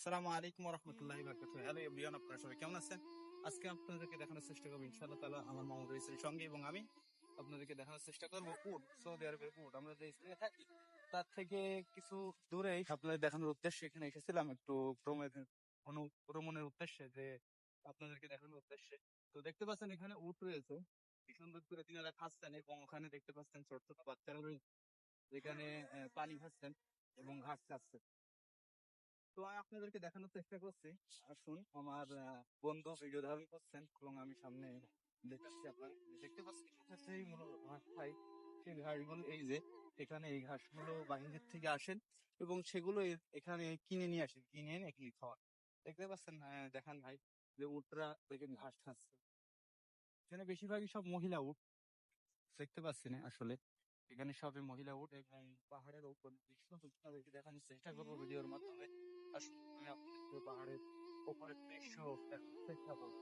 আসসালামু আলাইকুম রহমতুল্লাহি বারাকাতুহু। হ্যালো এভরিওয়ান, আপনারা সবাই কেমন আছেন? আজকে আপনাদেরকে দেখানোর চেষ্টা করবো ইনশাআল্লাহ তাআলা আমার মামুন রয়েছেন সঙ্গে, এবং আমি আপনাদেরকে দেখানোর চেষ্টা করবো উট, সৌদি আরবের উট। আমরা যে স্থানে থাকি তার থেকে কিছু দূরেই আপনাদের দেখানোর উদ্দেশ্যে এখানে এসেছিলাম, একটু ভ্রমণের উদ্দেশ্যে, যে আপনাদেরকে দেখানোর উদ্দেশ্যে। তো দেখতে পাচ্ছেন এখানে উট রয়েছে, কি সুন্দর করে তিনারা খাচ্ছেন, এবং ওখানে দেখতে পাচ্ছেন ছোট ছোট বাচ্চারা রয়েছে যেখানে পানি খাচ্ছেন এবং ঘাস খাচ্ছেন। তো আমি আপনাদেরকে দেখানোর চেষ্টা করছি। আসুন, আমার বন্ধু ভিডিও ধারণ করছেন এবং আমি সামনে দেখাচ্ছি। আপনারা দেখতে পাচ্ছেন এটা সেই মূলত ঘাস খাই, সেই ঘাসগুলো এই যে এখানে এই ঘাসগুলো বাইরের থেকে আসেন এবং সেগুলো এখানে কিনে নিয়ে আসেন, কিনে এনে এখানে খাওয়ান। দেখতে পাচ্ছেন, দেখান ভাই, যে উটরা দেখেন ঘাস খাচ্ছে। এখানে বেশিরভাগই সব মহিলা উট দেখতে পাচ্ছি না আসলে। এখানে সবই মহিলা উট, এবং পাহাড়ের উপর দৃশ্য আপনাদেরকে দেখানোর চেষ্টা করবো ভিডিওর মাধ্যমে। আসুন আমি আপনাদের পাহাড়ের উপরের দৃশ্য দেখানোর চেষ্টা করবো।